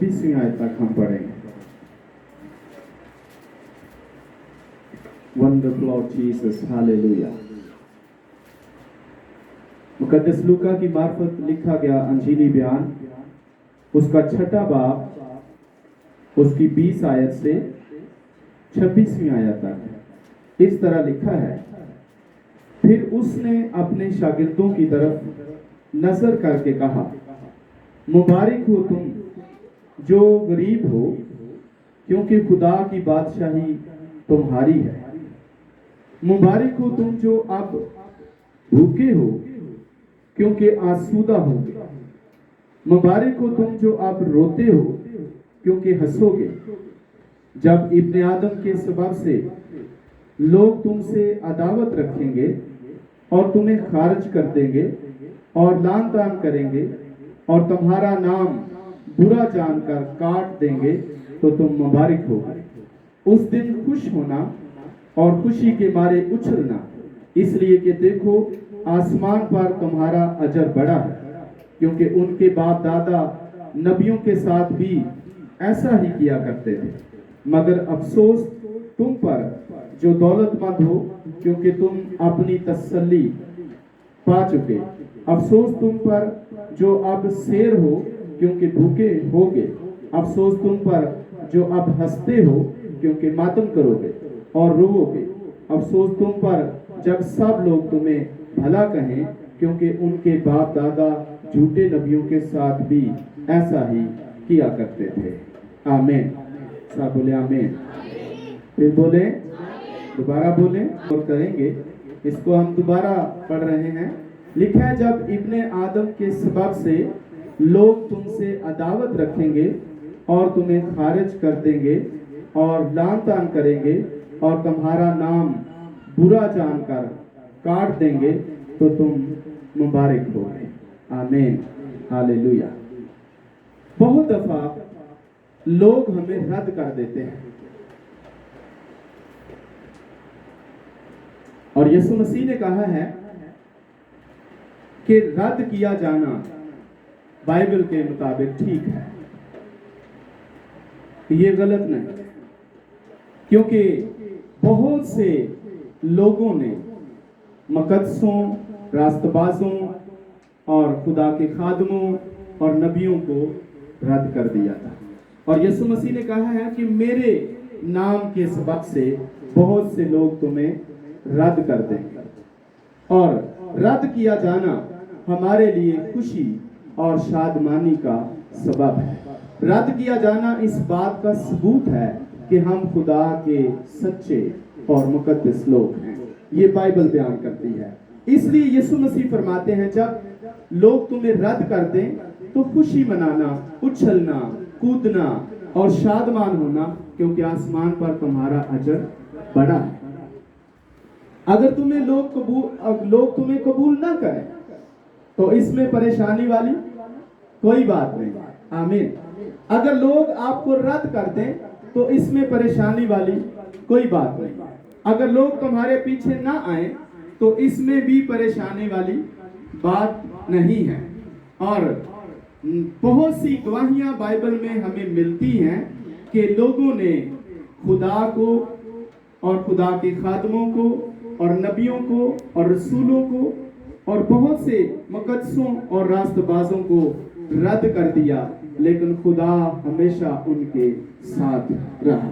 26वीं आयत तक हम पढ़ेंगे। Wonderful Lord Jesus, hallelujah. मुकद्दस लूका की मार्फत लिखा गया अंजीली बयान, उसका 6 बाब, उसकी 20 आयत से 26वीं आयत तक इस तरह लिखा है। फिर उसने अपने शागिर्दों की तरफ नजर करके कहा, मुबारक हो तुम जो गरीब हो, क्योंकि खुदा की बादशाही तुम्हारी है। मुबारक हो तुम जो अब भूखे हो, क्योंकि आसूदा होगे। मुबारक हो तुम जो अब रोते हो, क्योंकि हंसोगे। जब इब्ने आदम के सबब से लोग तुमसे अदावत रखेंगे और तुम्हें खारिज कर देंगे और लान तान करेंगे और तुम्हारा नाम बुरा जानकर काट देंगे, तो तुम मुबारक होगे। उस दिन खुश होना और खुशी के मारे उछलना, इसलिए कि देखो आसमान पर तुम्हारा अजर बड़ा है, क्योंकि उनके बाप दादा नबियों के साथ भी ऐसा ही किया करते थे। मगर अफसोस तुम पर जो दौलतमंद हो, क्योंकि तुम अपनी तसल्ली पा चुके। अफसोस तुम पर जो अब शेर हो, क्योंकि भूखे होगे। अफसोस तुम पर जो अब हंसते हो, क्योंकि मातम करोगे और रोओगे। अफसोस तुम पर जब सब लोग तुम्हें भला कहें, क्योंकि उनके बाप दादा झूठे नबियों के साथ भी ऐसा ही किया करते थे। आमीन। सब बोले आमीन। फिर बोले, दोबारा बोले और करेंगे। इसको हम दोबारा पढ़ रहे हैं। लिखा है, जब इब्ने आदम के सबब से लोग तुमसे अदावत रखेंगे और तुम्हें खारिज कर देंगे और लान तान करेंगे और तुम्हारा नाम बुरा जानकर काट देंगे, तो तुम मुबारक होगे। आमीन, हालेलुया। बहुत दफा लोग हमें रद्द कर देते हैं, और यीशु मसीह ने कहा है कि रद्द किया जाना बाइबल के मुताबिक ठीक है, ये गलत नहीं। क्योंकि बहुत से लोगों ने मुकद्दसों, रास्तबाजों और खुदा के खादमों और नबियों को रद्द कर दिया था। और यीशु मसीह ने कहा है कि मेरे नाम के सबब से बहुत से लोग तुम्हें रद्द कर देंगे। और रद्द किया जाना हमारे लिए खुशी और शादमानी का सबब है। रद्द किया जाना इस बात का सबूत है कि हम खुदा के सच्चे और मुकद्दस लोग हैं। ये बाइबल बयान करती है। इसलिए यीशु मसीह फरमाते हैं, जब लोग तुम्हें रद्द कर दें तो खुशी मनाना, उछलना, कूदना और शादमान होना, क्योंकि आसमान पर तुम्हारा अजर बड़ा है। अगर लोग तुम्हें कबूल ना करें तो इसमें परेशानी वाली कोई बात नहीं। आमीन। अगर लोग आपको रद्द कर दें तो इसमें परेशानी वाली कोई बात नहीं। अगर लोग तुम्हारे पीछे ना आए तो इसमें भी परेशानी वाली बात नहीं है। और बहुत सी गवाहियां बाइबल में हमें मिलती हैं कि लोगों ने खुदा को और खुदा के खादमों को और नबियों को और रसूलों को और बहुत से मुकद्दसों और रास्तबाजों को रद्द कर दिया, लेकिन खुदा हमेशा उनके साथ रहा।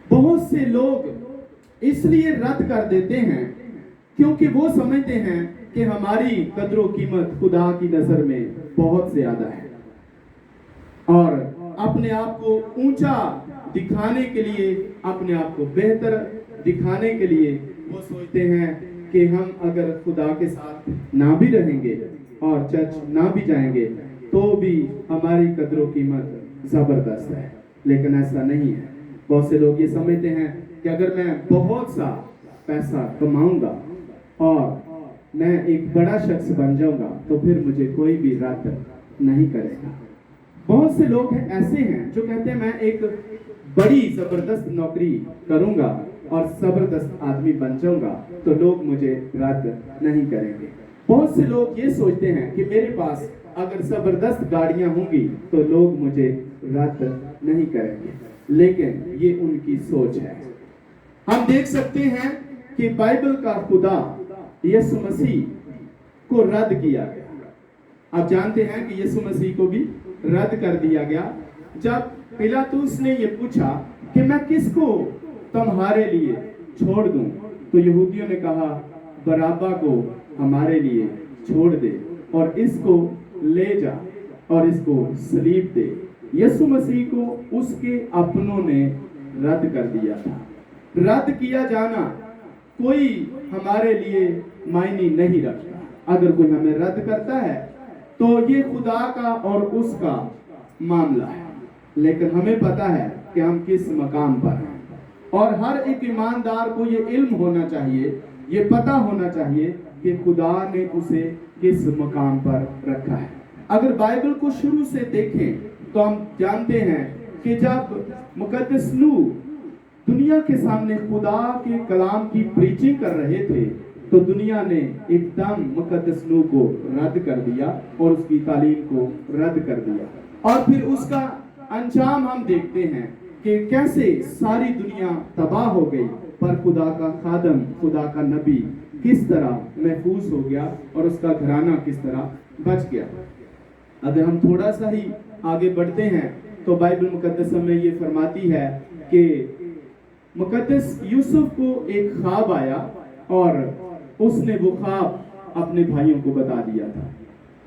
बहुत से लोग इसलिए रद्द कर देते हैं क्योंकि वो समझते हैं कि हमारी कदर कीमत खुदा की नजर में बहुत ज्यादा है, और अपने आप को ऊंचा दिखाने के लिए, अपने आप को बेहतर दिखाने के लिए वो सोचते हैं कि हम अगर खुदा के साथ ना भी रहेंगे और चर्च ना भी जाएंगे तो भी हमारी कदर कीमत जबरदस्त है। लेकिन ऐसा नहीं है। बहुत से लोग ये समझते हैं कि अगर मैं बहुत सा पैसा कमाऊंगा और मैं एक बड़ा शख्स बन जाऊंगा तो फिर मुझे कोई भी रद्द नहीं करेगा। बहुत से लोग ऐसे हैं जो कहते हैं मैं एक बड़ी जबरदस्त नौकरी करूंगा और जबरदस्त आदमी बन जाऊंगा तो लोग मुझे रद्द नहीं करेंगे। बहुत से लोग ये सोचते हैं कि मेरे पास اگر زبردست گاڑیاں ہوں گی تو لوگ مجھے رد نہیں کریں گے، لیکن یہ ان کی سوچ ہے۔ ہم دیکھ سکتے ہیں کہ بائبل کا خدا یسوع مسیح کو رد کیا گیا۔ آپ جانتے ہیں کہ یسوع مسیح کو بھی رد کر دیا گیا۔ جب پیلاطس نے یہ پوچھا کہ میں کس کو تمہارے لیے چھوڑ دوں، تو یہودیوں نے کہا بارابا کو ہمارے لیے چھوڑ دے اور اس کو لے جا اور اس کو صلیب دے۔ یسوع مسیح کو اس کے اپنوں نے رد کر دیا تھا۔ رد کیا جانا کوئی ہمارے لیے معنی نہیں رکھتا۔ اگر کوئی ہمیں رد کرتا ہے تو یہ خدا کا اور اس کا معاملہ ہے، لیکن ہمیں پتا ہے کہ ہم کس مقام پر ہیں، اور ہر ایک ایماندار کو یہ علم ہونا چاہیے، یہ پتا ہونا چاہیے کہ خدا نے اسے کس مقام پر رکھا ہے۔ اگر بائبل کو شروع سے دیکھیں تو ہم جانتے ہیں کہ جب مقدس نوح دنیا کے سامنے خدا کے کلام کی پریچنگ کر رہے تھے تو دنیا نے ایک دم مقدس نوح کو رد کر دیا اور اس کی تعلیم کو رد کر دیا، اور پھر اس کا انجام ہم دیکھتے ہیں کہ کیسے ساری دنیا تباہ ہو گئی، پر خدا کا خادم، خدا کا نبی کس طرح محفوظ ہو گیا اور اس کا گھرانہ کس طرح بچ گیا۔ اگر ہم تھوڑا سا ہی آگے بڑھتے ہیں تو بائبل مقدس میں یہ فرماتی ہے کہ مقدس یوسف کو ایک خواب آیا اور اس نے وہ خواب اپنے بھائیوں کو بتا دیا تھا،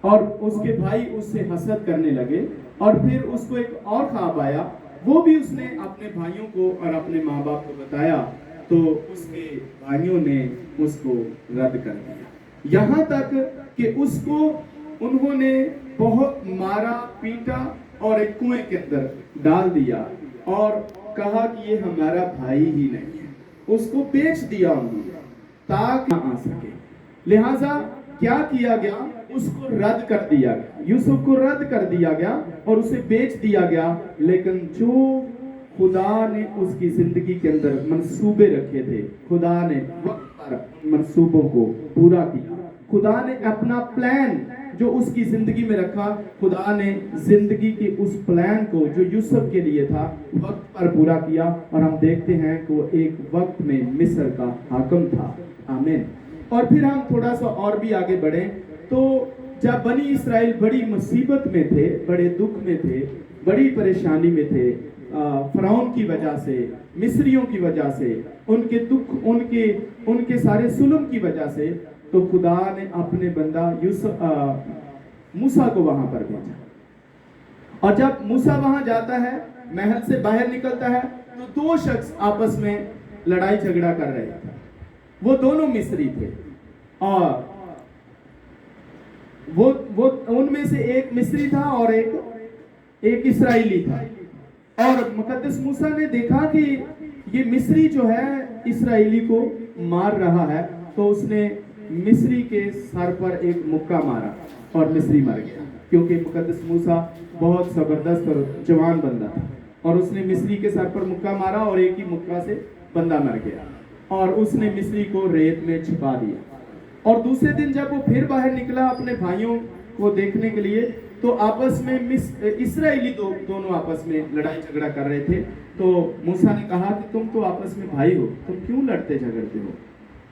اور اس کے بھائی اس سے حسد کرنے لگے، اور پھر اس کو ایک اور خواب آیا، وہ بھی اس نے اپنے بھائیوں کو اور اپنے ماں باپ کو بتایا، تو اس کے بھائیوں نے اس کو رد کر دیا، یہاں تک کہ اس کو انہوں نے بہت مارا پیٹا اور ایک کنویں کے اندر ڈال دیا اور کہا کہ یہ ہمارا بھائی ہی نہیں ہے، اس کو بیچ دیا انہوں نے تاکہ نہ آ سکے۔ لہٰذا کیا کیا گیا؟ اس کو رد کر دیا گیا، یوسف کو رد کر دیا گیا اور اسے بیچ دیا گیا، لیکن جو خدا نے اس کی زندگی کے اندر منصوبے رکھے تھے، خدا نے وقت پر منصوبوں کو پورا کیا، خدا نے اپنا پلان جو اس کی زندگی میں رکھا، خدا نے زندگی کے اس پلان کو جو یوسف کے لیے تھا وقت پر پورا کیا، اور ہم دیکھتے ہیں کہ وہ ایک وقت میں مصر کا حاکم تھا۔ آمین۔ اور پھر ہم تھوڑا سا اور بھی آگے بڑھیں تو جب بنی اسرائیل بڑی مصیبت میں تھے، بڑے دکھ میں تھے، بڑی پریشانی میں تھے، فرعون کی وجہ سے، مصریوں کی وجہ سے، ان کے دکھ، ان کے سارے ظلم کی وجہ سے، تو خدا نے اپنے بندہ موسیٰ کو وہاں پر بھیجا، اور جب موسیٰ وہاں جاتا ہے، محل سے باہر نکلتا ہے، تو دو شخص آپس میں لڑائی جھگڑا کر رہے تھے، وہ دونوں مصری تھے، اور وہ ان میں سے ایک مصری تھا اور ایک اسرائیلی تھا، اور مقدس موسیٰ نے دیکھا کہ یہ مصری جو ہے اسرائیلی کو مار رہا ہے، تو اس نے مصری کے سر پر ایک مکہ مارا اور مصری مر گیا، کیونکہ مقدس موسیٰ بہت زبردست اور جوان بندہ تھا، اور اس نے مصری کے سر پر مکہ مارا اور ایک ہی مکہ سے بندہ مر گیا، اور اس نے مصری کو ریت میں چھپا دیا۔ اور دوسرے دن جب وہ پھر باہر نکلا اپنے بھائیوں کو دیکھنے کے لیے، تو آپس میں اسرائیلی دونوں آپس میں لڑائی جھگڑا کر رہے تھے، تو موسیٰ نے کہا کہ تم تو آپس میں بھائی ہو، تم کیوں لڑتے جھگڑتے ہو؟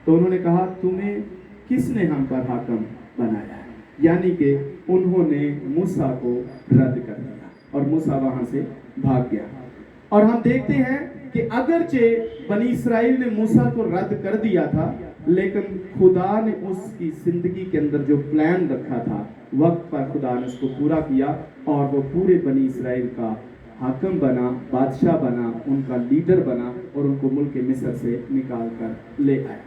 تو انہوں نے کہا تمہیں کس نے ہم پر حاکم بنایا ہے؟ یعنی کہ انہوں نے موسیٰ کو رد کر دیا اور موسیٰ وہاں سے بھاگ گیا۔ اور ہم دیکھتے ہیں کہ اگرچہ بنی اسرائیل نے موسیٰ کو رد کر دیا تھا، لیکن خدا نے اس کی زندگی کے اندر جو پلان رکھا تھا، وقت پر خدا نے اس کو پورا کیا، اور وہ پورے بنی اسرائیل کا حاکم بنا، بادشاہ بنا، ان کا لیڈر بنا، اور ان کو ملک مصر سے نکال کر لے آیا۔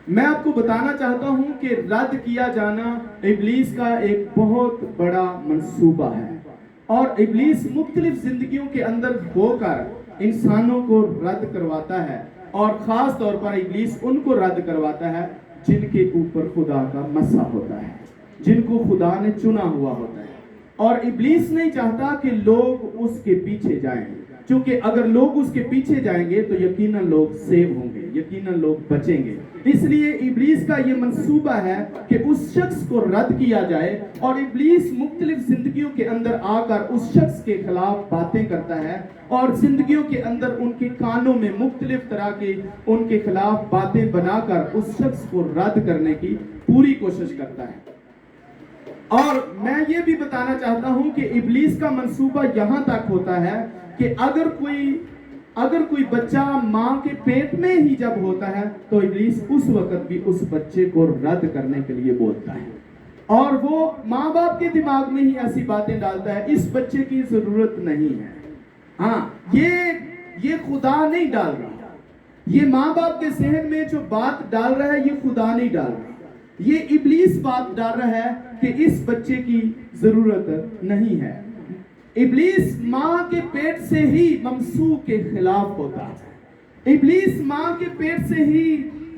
میں آپ کو بتانا چاہتا ہوں کہ رد کیا جانا ابلیس کا ایک بہت بڑا منصوبہ ہے، اور ابلیس مختلف زندگیوں کے اندر ہو کر انسانوں کو رد کرواتا ہے، اور خاص طور پر ابلیس ان کو رد کرواتا ہے جن کے اوپر خدا کا مسا ہوتا ہے، جن کو خدا نے چنا ہوا ہوتا ہے، اور ابلیس نہیں چاہتا کہ لوگ اس کے پیچھے جائیں۔ क्योंकि अगर लोग उसके पीछे जाएंगे तो यकीनन लोग सेव होंगे, यकीनन लोग बचेंगे। इसलिए इब्लीस का ये मंसूबा है कि उस शख्स को रद्द किया जाए, और इब्लीस मुख्तलिफ जिंदगियों के अंदर आकर उस शख्स के खिलाफ बातें करता है और जिंदगियों के अंदर उनके कानों में मुख्तलिफ तरह के उनके खिलाफ बातें बनाकर उस शख्स को रद्द करने की पूरी कोशिश करता है। और मैं ये भी बताना चाहता हूं कि इब्लीस का मंसूबा यहां तक होता है कि अगर कोई बच्चा माँ के पेट में ही जब होता है तो इब्लीस उस वक्त भी उस बच्चे को रद्द करने के लिए बोलता है, और वो माँ बाप के दिमाग में ही ऐसी बातें डालता है, इस बच्चे की जरूरत नहीं है। हाँ, ये खुदा नहीं डाल रहा, ये माँ बाप के जहन में जो बात डाल रहा है ये खुदा नहीं डाल रहा, ये इब्लीस बात डाल रहा है कि इस बच्चे की जरूरत नहीं है। इब्लीस माँ के पेट से ही ममसू के खिलाफ होता है, इब्लीस माँ के पेट से ही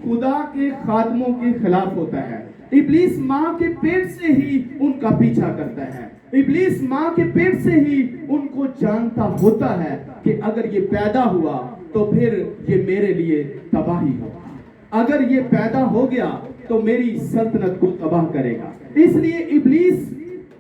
खुदा के खादमों के खिलाफ होता है, इब्लीस माँ के पेट से ही उनका पीछा करता है, इब्लीस माँ के पेट से ही उनको जानता होता है कि अगर ये पैदा हुआ तो फिर ये मेरे लिए तबाही होगा, अगर ये पैदा हो गया तो मेरी सल्तनत को तबाह करेगा। इसलिए इब्लीस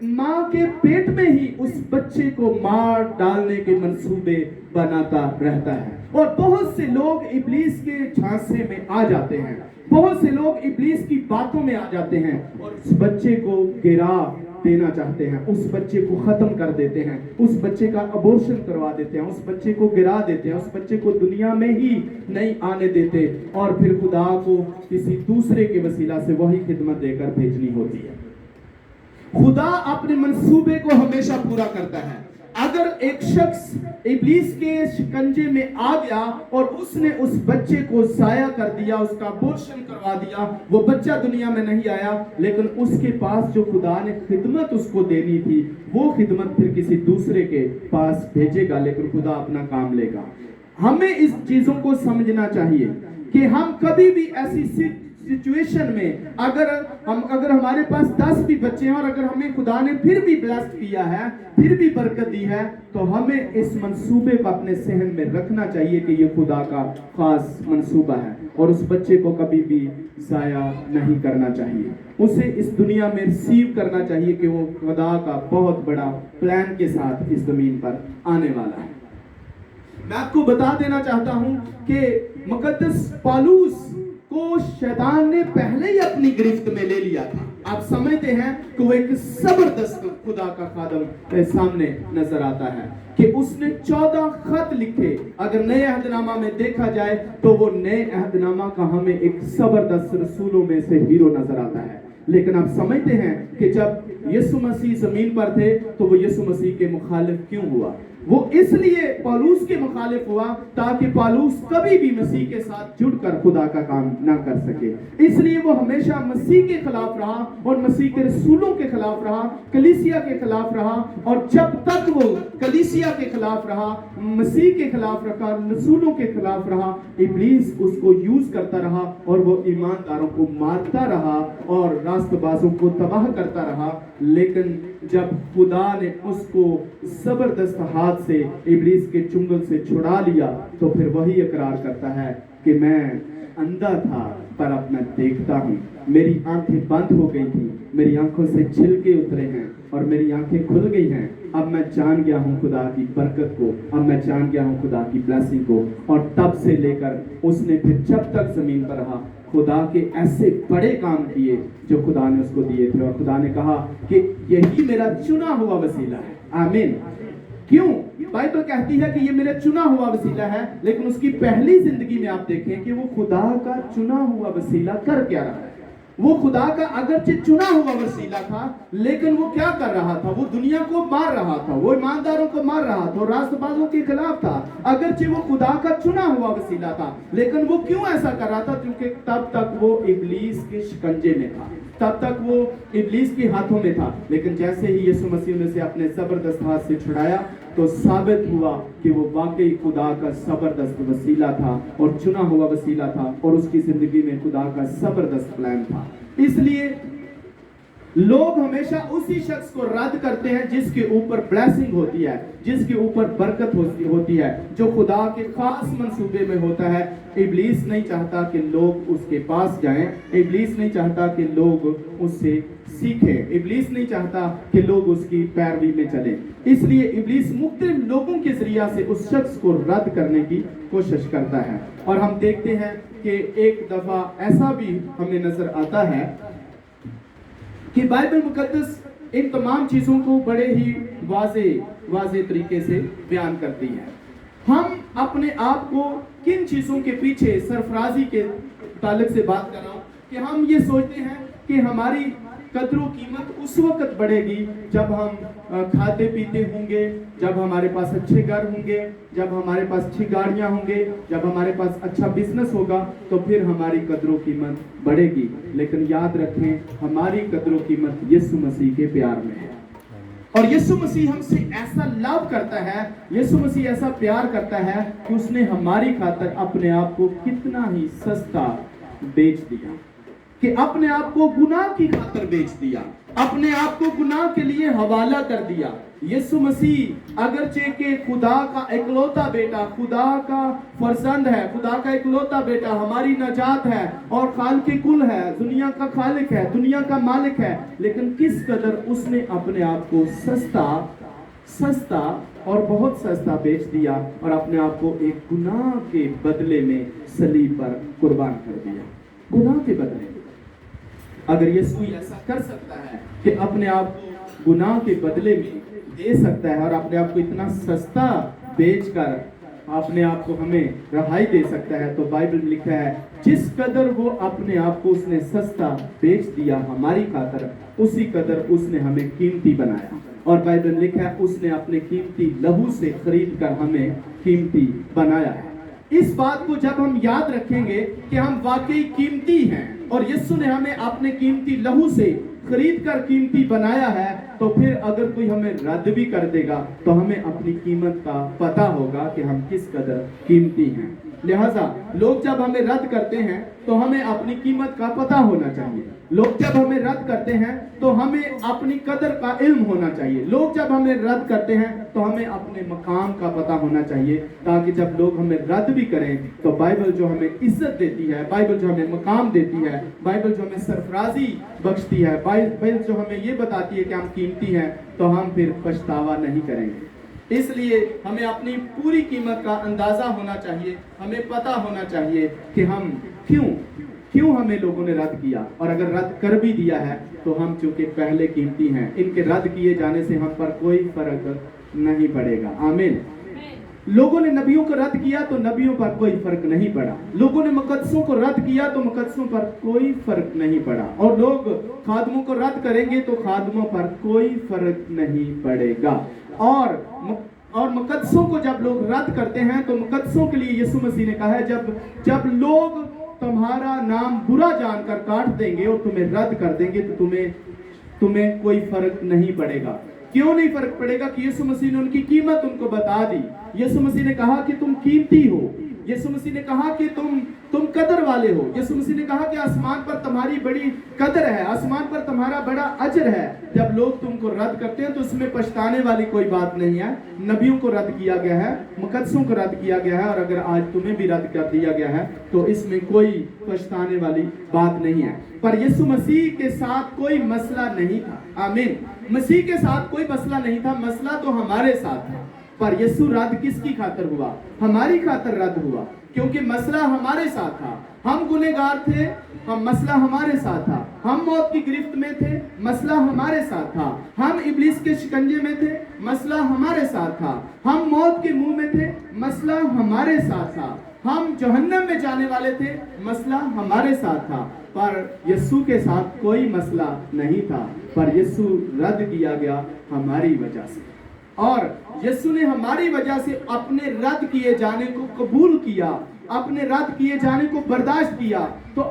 माँ के पेट में ही उस बच्चे को मार डालने के मंसूबे बनाता रहता है, और बहुत से लोग इब्लीस के झांसे में आ जाते हैं, बहुत से लोग इब्लीस की बातों में आ जाते हैं और उस बच्चे को गिरा देना चाहते हैं, उस बच्चे को खत्म कर देते हैं, उस बच्चे का अबॉर्शन करवा देते हैं, उस बच्चे को गिरा देते हैं, उस बच्चे को दुनिया में ही नहीं आने देते, और फिर खुदा को किसी दूसरे के वसीला से वही खिदमत देकर भेजनी होती है। खुदा अपने मंसूबे को हमेशा पूरा करता है। अगर एक शख्स इब्लीस के शिकंजे में आ गया और उसने उस बच्चे को जाया कर दिया, उसका अबॉर्शन करवा दिया, वो बच्चा दुनिया में नहीं आया, लेकिन उसके पास जो खुदा ने खिदमत उसको देनी थी वो खिदमत फिर किसी दूसरे के पास भेजेगा, लेकिन खुदा अपना काम लेगा। हमें इस चीजों को समझना चाहिए कि हम कभी भी ऐसी सिचुएशन में अगर हमारे पास 10 भी बच्चे हैं और अगर हमें खुदा ने फिर भी ब्लेस्ड किया है, फिर भी बरकत दी है, तो हमें इस मंसूबे को अपने सहन में रखना चाहिए कि ये खुदा का खास मंसूबा है, और उस बच्चे को कभी भी जाया नहीं करना चाहिए। उसे इस दुनिया में रिसीव करना चाहिए कि वो खुदा का बहुत बड़ा प्लान के साथ इस जमीन पर आने वाला है। मैं आपको बता देना चाहता हूं कि मुकद्दस पौलुस को शैतान ने पहले ही अपनी गिरफ्त में ले लिया था। आप समझते हैं कि वो एक जबरदस्त खुदा का खादम सामने नजर आता है कि उसने 14 खत लिखे। अगर नए अहदनामा में देखा जाए तो वो नए अहदनामा का हमें एक जबरदस्त रसूलों में से हीरो नजर आता है। लेकिन आप समझते हैं कि जब यीशु मसीह जमीन पर थे तो वो यीशु मसीह के मुखालिफ क्यों हुआ? वो इसलिए पौलुस के मुखालिफ हुआ ताकि पौलुस कभी भी मसीह के साथ जुड़कर खुदा का काम ना कर सके। इसलिए वो हमेशा मसीह के खिलाफ रहा और मसीह के रसूलों के खिलाफ रहा, कलीसिया के खिलाफ रहा, और जब तक वो कलीसिया के खिलाफ रहा, मसीह के खिलाफ रहा, रसूलों के खिलाफ रहा, इब्लीस उसको यूज करता रहा और वो ईमानदारों को मारता रहा और रास्तबाजों को तबाह करता रहा। लेकिन जब खुदा ने उसको जबरदस्त हाथ से इब्लीस के चुंगल से छुड़ा लिया तो फिर वही इकरार करता है कि मैं अंधा था पर अब मैं देखता हूँ, मेरी आंखें बंद हो गई थी, मेरी आंखों से छिलके उतरे हैं और मेरी आंखें खुल गई हैं। अब मैं जान गया हूँ खुदा की बरकत को, अब मैं जान गया हूँ खुदा की ब्लेसिंग को। और तब से लेकर उसने फिर जब तक जमीन पर रहा खुदा के ऐसे बड़े काम किए जो खुदा ने उसको दिए थे, और खुदा ने कहा कि यही मेरा चुना हुआ वसीला है। आमीन। क्यों? बाइबल कहती है कि ये मेरा चुना हुआ वसीला है, लेकिन उसकी पहली जिंदगी में आप देखें कि वो खुदा का चुना हुआ वसीला कर क्या रहा है। वो खुदा का अगरचे चुना हुआ वसीला था, लेकिन वो क्या कर रहा था? वो दुनिया को मार रहा था, वो ईमानदारों को मार रहा था, रास्तबाजों के खिलाफ था। अगरचे वो खुदा का चुना हुआ वसीला था, लेकिन वो क्यों ऐसा कर रहा था? क्योंकि तब तक वो इब्लीस के शिकंजे में था, तब तक वो इब्लीस के हाथों में था। लेकिन जैसे ही यीशु मसीह ने से अपने जबरदस्त हाथ से छुड़ाया तो साबित हुआ कि वो वाकई खुदा का जबरदस्त वसीला था और चुना हुआ वसीला था, और उसकी जिंदगी में खुदा का जबरदस्त प्लान था। इसलिए लोग हमेशा उसी शख्स को रद्द करते हैं जिसके ऊपर ब्लेसिंग होती है, जिसके ऊपर बरकत होती है, जो खुदा के खास मंसूबे में होता है। इब्लीस नहीं चाहता कि लोग उसके पास जाएं, इब्लीस नहीं चाहता कि लोग उससे सीखें, इब्लीस नहीं चाहता कि लोग उसकी पैरवी में चलें। इसलिए इब्लीस मुख्तलिफ लोगों के जरिया से उस शख्स को रद्द करने की कोशिश करता है। और हम देखते हैं कि एक दफा ऐसा भी हमें नजर आता है कि बाइबल मुकद्दस इन तमाम चीजों को बड़े ही वाज़े तरीके से बयान करती है। हम अपने आप को किन चीजों के पीछे सरफराजी के ताल्लुक से बात कर रहा हूं कि हम ये सोचते हैं कि हमारी कद्र कीमत उस वक्त बढ़ेगी जब हम खाते पीते होंगे, जब हमारे पास अच्छे घर होंगे, जब हमारे पास अच्छी गाड़ियां होंगे, जब हमारे पास अच्छा बिजनेस होगा, तो फिर हमारी कद्र कीमत बढ़ेगी। लेकिन याद रखें, हमारी कद्र कीमत यीशु मसीह के प्यार में है। और यीशु मसीह हमसे ऐसा लव करता है, यीशु मसीह ऐसा प्यार करता है कि उसने हमारी खातिर अपने आप को कितना ही सस्ता बेच दिया, कि अपने आप को गुनाह की खातिर बेच दिया, अपने आप को गुनाह के लिए हवाला कर दिया। यीशु मसीह अगरचे के खुदा का इकलौता बेटा, खुदा का फर्जंद है, खुदा का इकलौता बेटा, हमारी नजात है और खालिक कुल है, दुनिया का खालिक है, दुनिया का मालिक है, लेकिन किस कदर उसने अपने आप को सस्ता और बहुत सस्ता बेच दिया और अपने आप को एक गुनाह के बदले में सलीब पर कुर्बान कर दिया। गुनाह के बदले अगर यीशु ऐसा कर सकता है कि अपने आप को गुनाह के बदले में दे सकता है और अपने आप को इतना सस्ता बेचकर अपने आप को हमें रहाई दे सकता है, तो बाइबल में लिखा है जिस कदर वो अपने आप को उसने सस्ता बेच दिया हमारी खातिर, उसी कदर उसने हमें कीमती बनाया। और बाइबल में लिखा है उसने अपने कीमती लहू से खरीद कर हमें कीमती बनाया है। इस बात को जब हम याद रखेंगे कि हम वाकई कीमती हैं और यीशु ने हमें अपने कीमती लहू से खरीद कर कीमती बनाया है, तो फिर अगर कोई हमें रद्द भी कर देगा तो हमें अपनी कीमत का पता होगा कि हम किस कदर कीमती हैं। लिहाजा लोग जब हमें रद्द करते हैं तो हमें अपनी कीमत का पता होना चाहिए। लोग जब हमें रद्द करते हैं तो हमें अपनी कदर का इल्म होना चाहिए। लोग जब हमें रद्द करते हैं तो हमें अपने मकाम का पता होना चाहिए, ताकि जब लोग हमें रद्द भी करें तो बाइबल जो हमें इज्जत देती है, बाइबल जो हमें मकाम देती है, बाइबल जो हमें सरफराजी बख्शती है, बाइबल जो हमें ये बताती है कि हम कीमती हैं, तो हम फिर पछतावा नहीं करेंगे। इसलिए हमें अपनी पूरी कीमत का अंदाजा होना चाहिए, हमें पता होना चाहिए कि हम क्यों हमें लोगों ने रद्द किया, और अगर रद्द कर भी दिया है तो हम चूंकि पहले कीमती हैं, इनके रद्द किए जाने से हम पर कोई फर्क नहीं पड़ेगा। आमीन। लोगों ने नबियों को रद्द किया तो नबियों पर कोई फर्क नहीं पड़ा, लोगों ने मुकद्दसों को रद्द किया तो मुकद्दसों पर कोई फर्क नहीं पड़ा, और लोग खादमों को रद्द करेंगे तो खादमों पर कोई फर्क नहीं पड़ेगा। और मुकद्दसों को जब लोग रद्द करते हैं तो मुकद्दसों के लिए यीशु मसीह ने कहा है जब लोग तुम्हारा नाम बुरा जानकर काट देंगे और तुम्हें रद्द कर देंगे तो तुम्हें कोई फर्क नहीं पड़ेगा। क्यों नहीं फर्क पड़ेगा? कि यीशु मसीह ने उनकी कीमत उनको बता दी। यीशु मसीह ने कहा कि तुम कीमती हो, यीशु मसीह ने कहा कि तुम कदर वाले हो, यीशु मसीह ने कहा कि आसमान पर तुम्हारी बड़ी कदर है, आसमान पर तुम्हारा बड़ा अजर है। जब लोग तुमको रद्द करते हैं तो उसमें पछताने वाली कोई बात नहीं है। नबियों को रद्द किया गया है, मुकद्दसों को रद्द किया गया है, और अगर आज तुम्हें भी रद्द कर दिया गया है तो इसमें कोई पछताने वाली बात नहीं है। पर यीशु मसीह के साथ कोई मसला नहीं था। आमीन। मसीह के साथ कोई मसला नहीं था, मसला तो हमारे साथ था। पर यीशु रद्द किसकी खातिर हुआ? हमारी खातिर रद्द हुआ, क्योंकि मसला हमारे साथ था। हम गुनहगार थे, मसला हमारे साथ था। हम मौत की गिरफ्त में थे, मसला हमारे साथ था। हम इब्लीस के शिकंजे में थे, मसला हमारे साथ था। हम मौत के मुंह में थे, मसला हमारे साथ था। हम जहन्नम में जाने वाले थे, मसला हमारे साथ था। पर यीशु के साथ कोई मसला नहीं था, पर यीशु रद्द किया गया हमारी वजह से, और यीशु ने हमारी वजह से अपने रद्द किए जाने को कबूल किया, अपने रद्द किए जाने को बर्दाश्त किया। तो